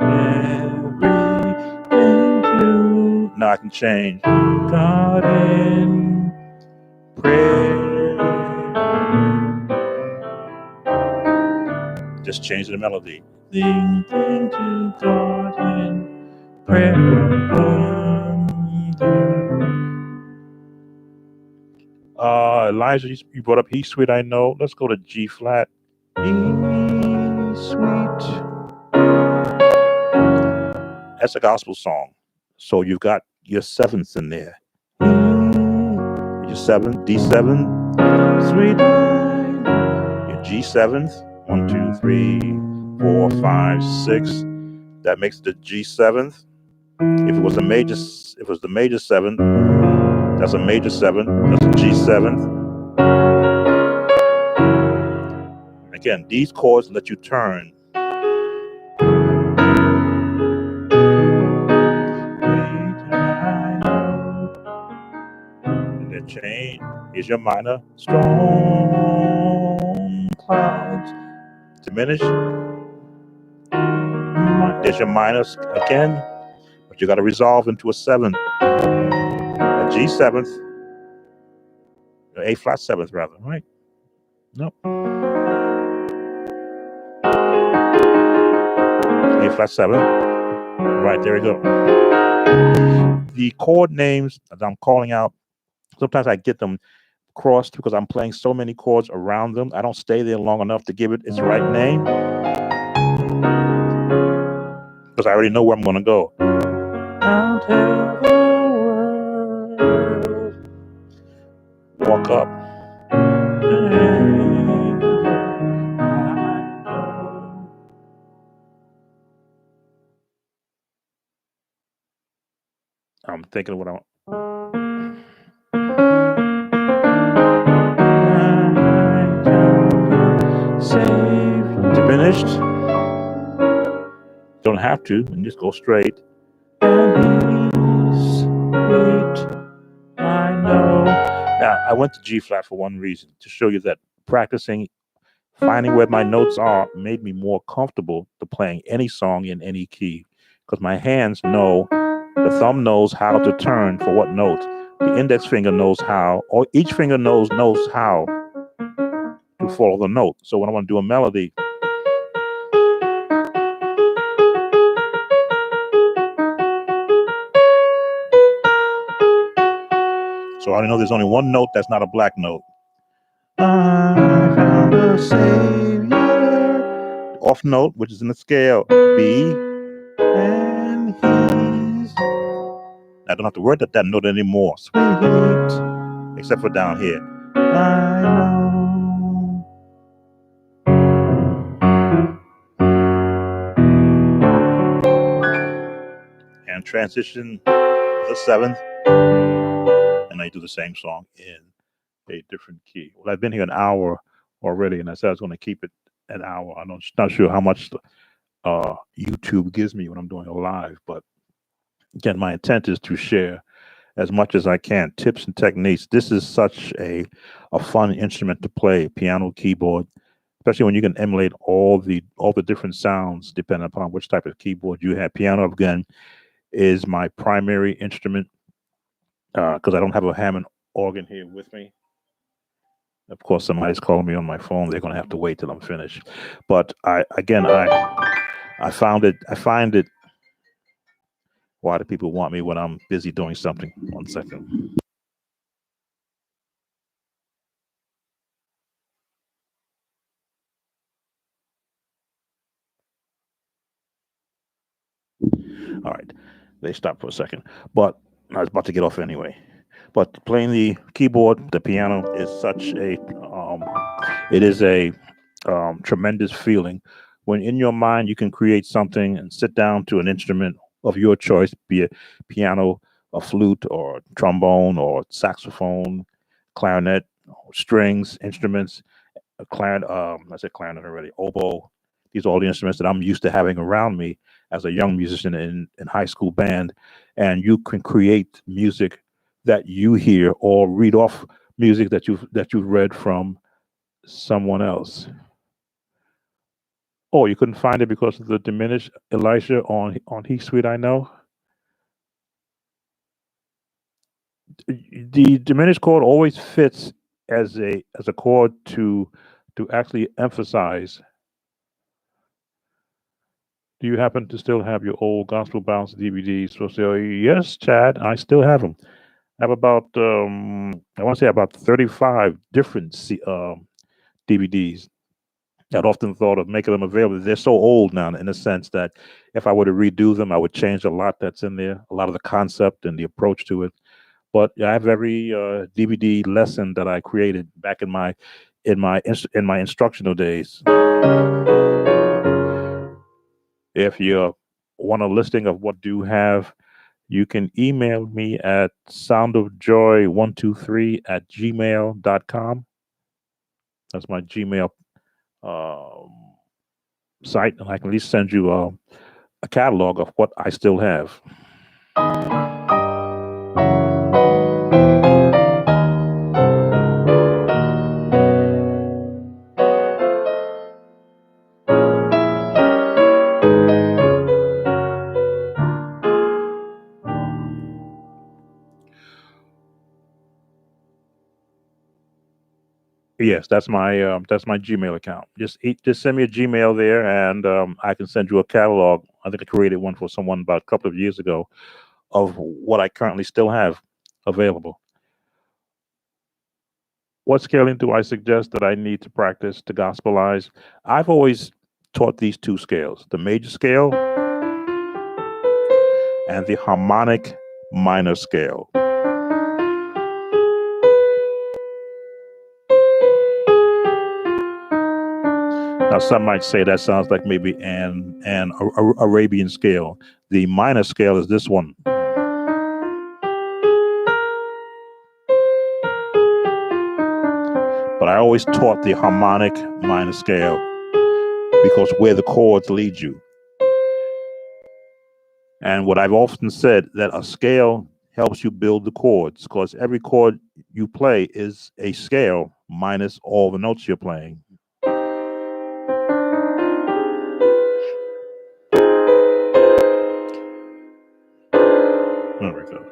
Everything to, now I can change God in prayer. Just change the melody. Thing to God in prayer. Elijah, you brought up E suite, I know. Let's go to G flat. E suite. That's a gospel song. So you've got your sevenths in there. Your seventh, D7, sweet nine. Your G7th, 1, 2, 3, 4, 5, 6. That makes the G7th. If it was the major seventh, that's a major seventh. That's a G7th. Again, these chords let you turn. And then change. Here's your minor. Storm clouds. Diminish. There's your minus again. But you got to resolve into a 7. A G7th. A flat 7th, rather, right? No. A flat 7. Right, there we go. The chord names that I'm calling out, sometimes I get them crossed because I'm playing so many chords around them. I don't stay there long enough to give it its right name because I already know where I'm going to go. I'll tell the world. Walk up. I'm thinking of what I save. Diminished. Don't have to, and just go straight. And he's sweet, I know. Now, I went to G flat for one reason, to show you that practicing, finding where my notes are, made me more comfortable to playing any song in any key. Because my hands know, the thumb knows how to turn for what note. The index finger knows how, or each finger knows how to follow the note. So when I want to do a melody, So I know there's only one note that's not a black note. I found a savior. Off note, which is in the scale B, and he's. I don't have to worry about that note anymore. Sweet, except for down here. I know. And transition the seventh, and I do the same song in a different key. Well, I've been here an hour already, and I said I was going to keep it an hour. I'm not sure how much YouTube gives me when I'm doing a live, but again, my intent is to share as much as I can tips and techniques. This is such a fun instrument to play, piano, keyboard, especially when you can emulate all the different sounds depending upon which type of keyboard you have. Piano, again, is my primary instrument because I don't have a Hammond organ here with me. Of course, somebody's calling me on my phone. They're going to have to wait till I'm finished. But I find it. Why do people want me when I'm busy doing something? 1 second. All right, they stopped for a second, but I was about to get off anyway. But playing the keyboard, the piano is such a it is a tremendous feeling when in your mind you can create something and sit down to an instrument of your choice, be it piano, a flute, or trombone, or saxophone, clarinet, strings, instruments, a clarinet. I said clarinet already. Oboe. These are all the instruments that I'm used to having around me as a young musician in high school band, and you can create music that you hear or read off music that you've read from someone else. Oh, you couldn't find it because of the diminished Elisha on He Sweet I Know. The diminished chord always fits as a chord to actually emphasize. Do you happen to still have your old Gospel Bounce DVDs? So say, yes, Chad, I still have them. I have about I want to say about 35 different DVDs. I'd often thought of making them available. They're so old now, in the sense that if I were to redo them, I would change a lot that's in there, a lot of the concept and the approach to it. But I have every DVD lesson that I created back in my instructional days. If you want a listing of what do you have, you can email me at soundofjoy123@gmail.com. That's my Gmail um, site, and I can at least send you a catalog of what I still have. Yes, that's my Gmail account. Just send me a Gmail there, and I can send you a catalog. I think I created one for someone about a couple of years ago of what I currently still have available. What scaling do I suggest that I need to practice to gospelize? I've always taught these two scales: the major scale and the harmonic minor scale. Now, some might say that sounds like maybe an Arabian scale. The minor scale is this one. But I always taught the harmonic minor scale because where the chords lead you. And what I've often said, that a scale helps you build the chords, because every chord you play is a scale minus all the notes you're playing. There we go.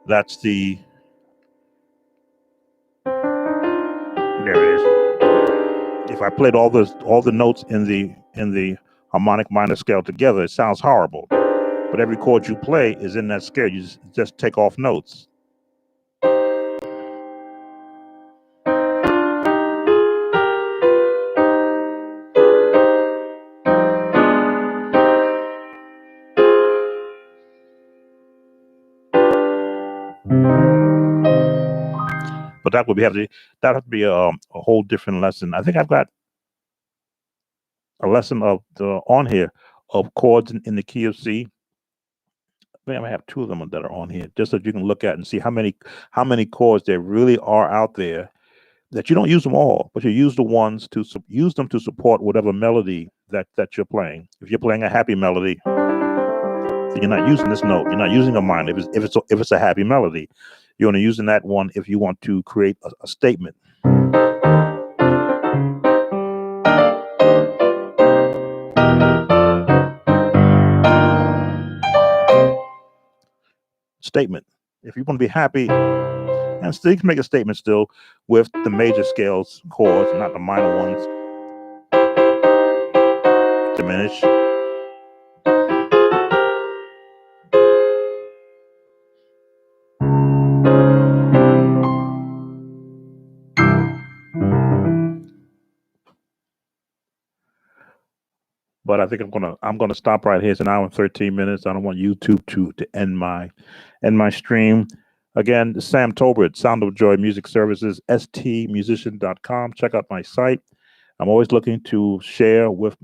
That's the. There it is. If I played all the notes in the harmonic minor scale together, it sounds horrible. But every chord you play is in that scale. You just take off notes. but that would be have to be a whole different lesson. I think I've got a lesson of the on here of chords in the key of C. I think I have two of them that are on here, just so you can look at and see how many chords there really are out there. That you don't use them all, but you use the ones use them to support whatever melody that you're playing. If you're playing a happy melody, then you're not using this note. You're not using a minor. If it's a happy melody, you're only using that one if you want to create a statement. Statement. If you want to be happy, and still you can make a statement still with the major scales chords, not the minor ones. Diminish. But I think I'm gonna stop right here. It's an hour and 13 minutes. I don't want YouTube to end my stream. Again, Sam Tolbert, Sound of Joy Music Services, stmusician.com. Check out my site. I'm always looking to share with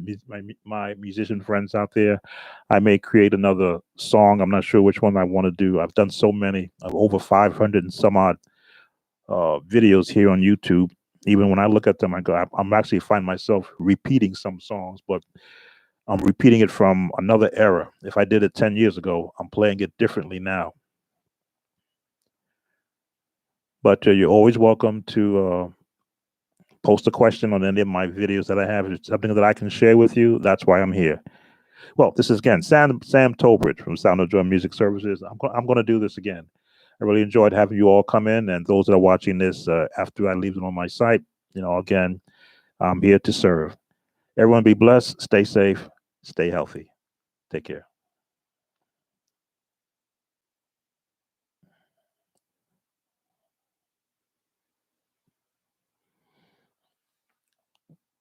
my musician friends out there. I may create another song. I'm not sure which one I want to do. I've done so many, over 500 and some odd videos here on YouTube. Even when I look at them, I'm actually find myself repeating some songs, but I'm repeating it from another era. If I did it 10 years ago, I'm playing it differently now. But you're always welcome to post a question on any of my videos that I have. If it's something that I can share with you, that's why I'm here. Well, this is again Sam Tolbridge from Sound of Joy Music Services. I'm going to do this again. I really enjoyed having you all come in, and those that are watching this after I leave it on my site. Again, I'm here to serve. Everyone be blessed, stay safe, stay healthy. Take care.